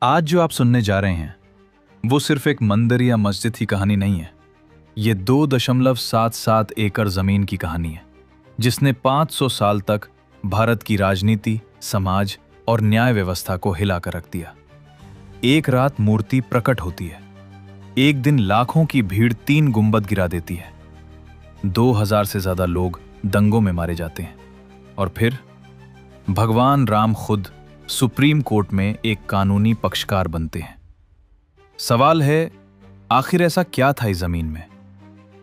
आज जो आप सुनने जा रहे हैं वो सिर्फ एक मंदिर या मस्जिद की कहानी नहीं है। ये 2.77 एकड़ जमीन की कहानी है जिसने 500 साल तक भारत की राजनीति, समाज और न्याय व्यवस्था को हिला कर रख दिया। एक रात मूर्ति प्रकट होती है, एक दिन लाखों की भीड़ 3 गुंबद गिरा देती है, 2000 से ज्यादा लोग दंगों में मारे जाते हैं और फिर भगवान राम खुद सुप्रीम कोर्ट में एक कानूनी पक्षकार बनते हैं। सवाल है, आखिर ऐसा क्या था इस जमीन में?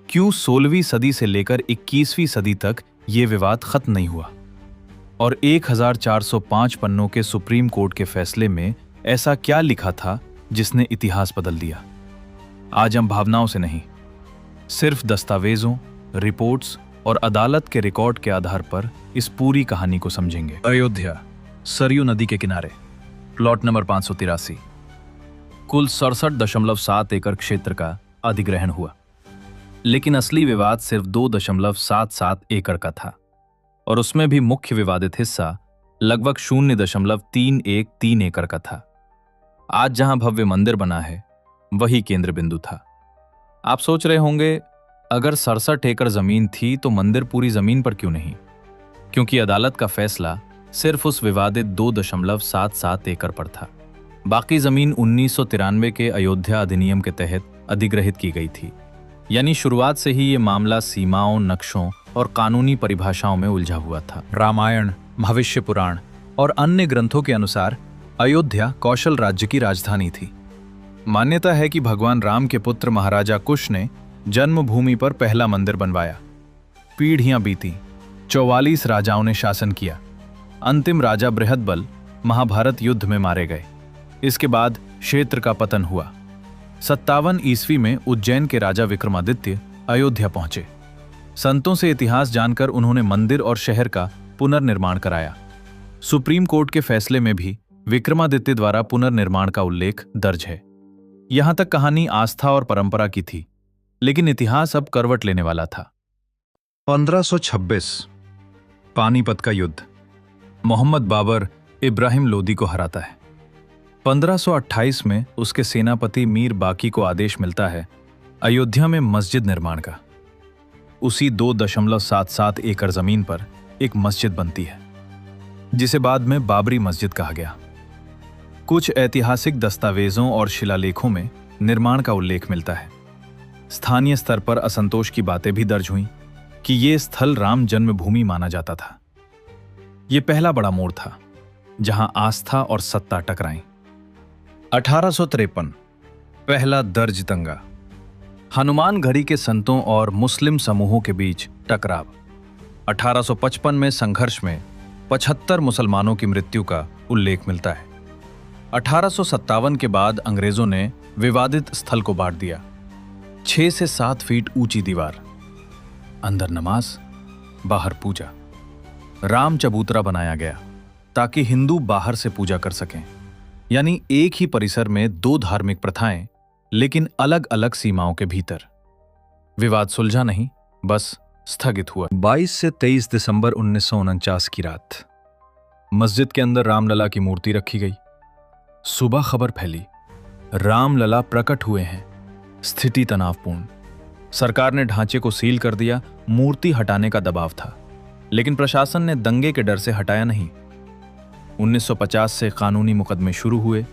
क्यों 16वीं सदी से लेकर 21वीं सदी तक यह विवाद खत्म नहीं हुआ? और 1405 पन्नों के सुप्रीम कोर्ट के फैसले में ऐसा क्या लिखा था जिसने इतिहास बदल दिया? आज हम भावनाओं से नहीं, सिर्फ दस्तावेजों, रिपोर्ट्स और अदालत के रिकॉर्ड के आधार पर इस पूरी कहानी को समझेंगे। अयोध्या, सरयू नदी के किनारे, प्लॉट नंबर 583। कुल 67.7 एकड़ क्षेत्र का अधिग्रहण हुआ, लेकिन असली विवाद सिर्फ 2.77 एकड़ का था और उसमें भी मुख्य विवादित हिस्सा लगभग 0.313 एकड़ का था। आज जहां भव्य मंदिर बना है वही केंद्र बिंदु था। आप सोच रहे होंगे, अगर 67 एकड़ जमीन थी तो मंदिर पूरी जमीन पर क्यों नहीं? क्योंकि अदालत का फैसला सिर्फ उस विवादित 2.77 एकड़ पर था। बाकी जमीन 1993 के अयोध्या अधिनियम के तहत अधिग्रहित की गई थी। यानी शुरुआत से ही ये मामला सीमाओं, नक्शों और कानूनी परिभाषाओं में उलझा हुआ था। रामायण, भविष्य पुराण और अन्य ग्रंथों के अनुसार अयोध्या कौशल राज्य की राजधानी थी। मान्यता है कि भगवान राम के पुत्र महाराजा कुश ने जन्मभूमि पर पहला मंदिर बनवाया। पीढ़ियां बीती, 44 राजाओं ने शासन किया। अंतिम राजा बृहदबल महाभारत युद्ध में मारे गए। इसके बाद क्षेत्र का पतन हुआ। 57 ईस्वी में उज्जैन के राजा विक्रमादित्य अयोध्या पहुंचे। संतों से इतिहास जानकर उन्होंने मंदिर और शहर का पुनर्निर्माण कराया। सुप्रीम कोर्ट के फैसले में भी विक्रमादित्य द्वारा पुनर्निर्माण का उल्लेख दर्ज है। यहां तक कहानी आस्था और परंपरा की थी, लेकिन इतिहास अब करवट लेने वाला था। 1526 पानीपत का युद्ध। मोहम्मद बाबर इब्राहिम लोदी को हराता है। 1528 में उसके सेनापति मीर बाकी को आदेश मिलता है अयोध्या में मस्जिद निर्माण का। उसी 2.77 एकड़ जमीन पर एक मस्जिद बनती है जिसे बाद में बाबरी मस्जिद कहा गया। कुछ ऐतिहासिक दस्तावेजों और शिलालेखों में निर्माण का उल्लेख मिलता है। स्थानीय स्तर पर असंतोष की बातें भी दर्ज हुई कि यह स्थल राम जन्मभूमि माना जाता था। यह पहला बड़ा मोड़ था जहां आस्था और सत्ता टकराई। 1853 पहला दर्ज दंगा। हनुमानगढ़ी के संतों और मुस्लिम समूहों के बीच टकराव। 1855 में संघर्ष में 75 मुसलमानों की मृत्यु का उल्लेख मिलता है। 1857 के बाद अंग्रेजों ने विवादित स्थल को बांट दिया। 6 से 7 फीट ऊंची दीवार, अंदर नमाज, बाहर पूजा। राम चबूतरा बनाया गया ताकि हिंदू बाहर से पूजा कर सकें। यानी एक ही परिसर में 2 धार्मिक प्रथाएं, लेकिन अलग अलग सीमाओं के भीतर। विवाद सुलझा नहीं, बस स्थगित हुआ। 22 से 23 दिसंबर 1949 की रात मस्जिद के अंदर रामलला की मूर्ति रखी गई। सुबह खबर फैली, रामलला प्रकट हुए हैं। स्थिति तनावपूर्ण। सरकार ने ढांचे को सील कर दिया। मूर्ति हटाने का दबाव था, लेकिन प्रशासन ने दंगे के डर से हटाया नहीं। 1950 से कानूनी मुकदमे शुरू हुए।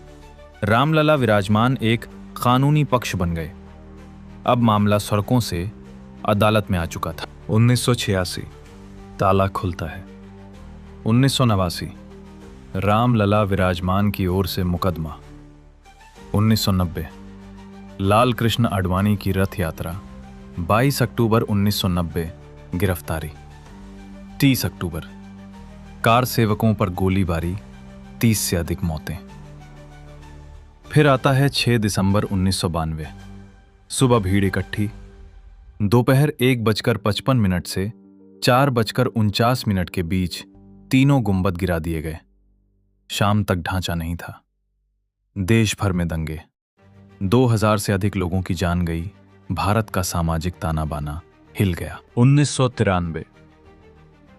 रामलला विराजमान एक कानूनी पक्ष बन गए। अब मामला सड़कों से अदालत में आ चुका था। 1986 ताला खुलता है। 1989 रामलला विराजमान की ओर से मुकदमा। 1990 लाल कृष्ण आडवाणी की रथ यात्रा। 22 अक्टूबर 1990 गिरफ्तारी। 30 अक्टूबर कार सेवकों पर गोलीबारी, 30 से अधिक मौतें। फिर आता है 6 दिसंबर 1992। सुबह भीड़ इकट्ठी। दोपहर 1:55 से 4:49 के बीच तीनों गुंबद गिरा दिए गए। शाम तक ढांचा नहीं था। देश भर में दंगे। 2000 से अधिक लोगों की जान गई। भारत का सामाजिक ताना बाना हिल गया। 1993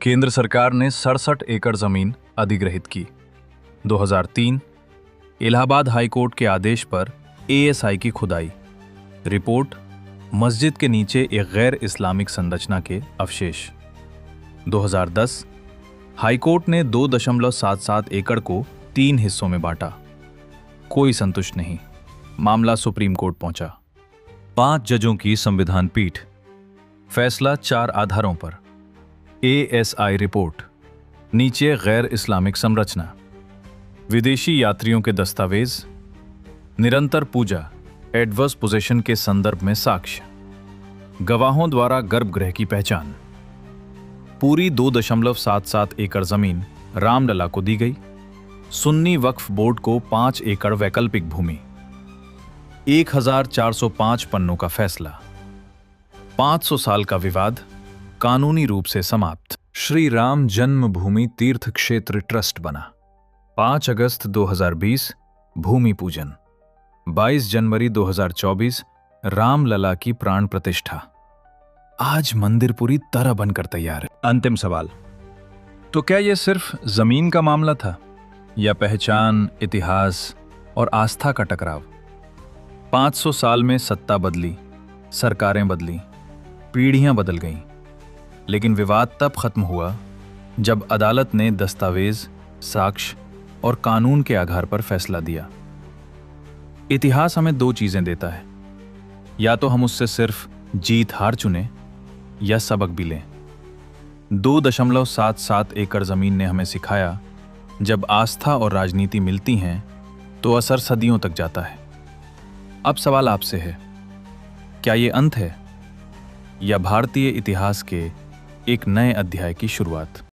केंद्र सरकार ने 67 एकड़ जमीन अधिग्रहित की। 2003 इलाहाबाद हाई कोर्ट के आदेश पर एएसआई की खुदाई। रिपोर्ट, मस्जिद के नीचे एक गैर इस्लामिक संरचना के अवशेष। 2010 हाई कोर्ट ने 2.77 एकड़ को 3 हिस्सों में बांटा। कोई संतुष्ट नहीं, मामला सुप्रीम कोर्ट पहुंचा। 5 जजों की संविधान पीठ। फैसला 4 आधारों पर। एएसआई रिपोर्ट, नीचे गैर इस्लामिक संरचना, विदेशी यात्रियों के दस्तावेज, निरंतर पूजा, एडवर्स पोजीशन के संदर्भ में साक्ष्य, गवाहों द्वारा गर्भगृह की पहचान। पूरी 2.77 एकड़ जमीन रामलला को दी गई। सुन्नी वक्फ बोर्ड को 5 एकड़ वैकल्पिक भूमि। 1405 पन्नों का फैसला। 500 साल का विवाद कानूनी रूप से समाप्त। श्री राम जन्मभूमि तीर्थ क्षेत्र ट्रस्ट बना। 5 अगस्त 2020 भूमि पूजन। 22 जनवरी 2024 रामलला की प्राण प्रतिष्ठा। आज मंदिर पूरी तरह बनकर तैयार है। अंतिम सवाल, तो क्या यह सिर्फ जमीन का मामला था या पहचान, इतिहास और आस्था का टकराव? 500 साल में सत्ता बदली, सरकारें बदली, पीढ़ियां बदल गईं, लेकिन विवाद तब खत्म हुआ जब अदालत ने दस्तावेज, साक्ष्य और कानून के आधार पर फैसला दिया। इतिहास हमें 2 चीजें देता है, या तो हम उससे सिर्फ जीत हार चुने या सबक भी लें। 2.77 एकड़ जमीन ने हमें सिखाया, जब आस्था और राजनीति मिलती हैं तो असर सदियों तक जाता है। अब सवाल आपसे है, क्या ये अंत है या भारतीय इतिहास के एक नए अध्याय की शुरुआत?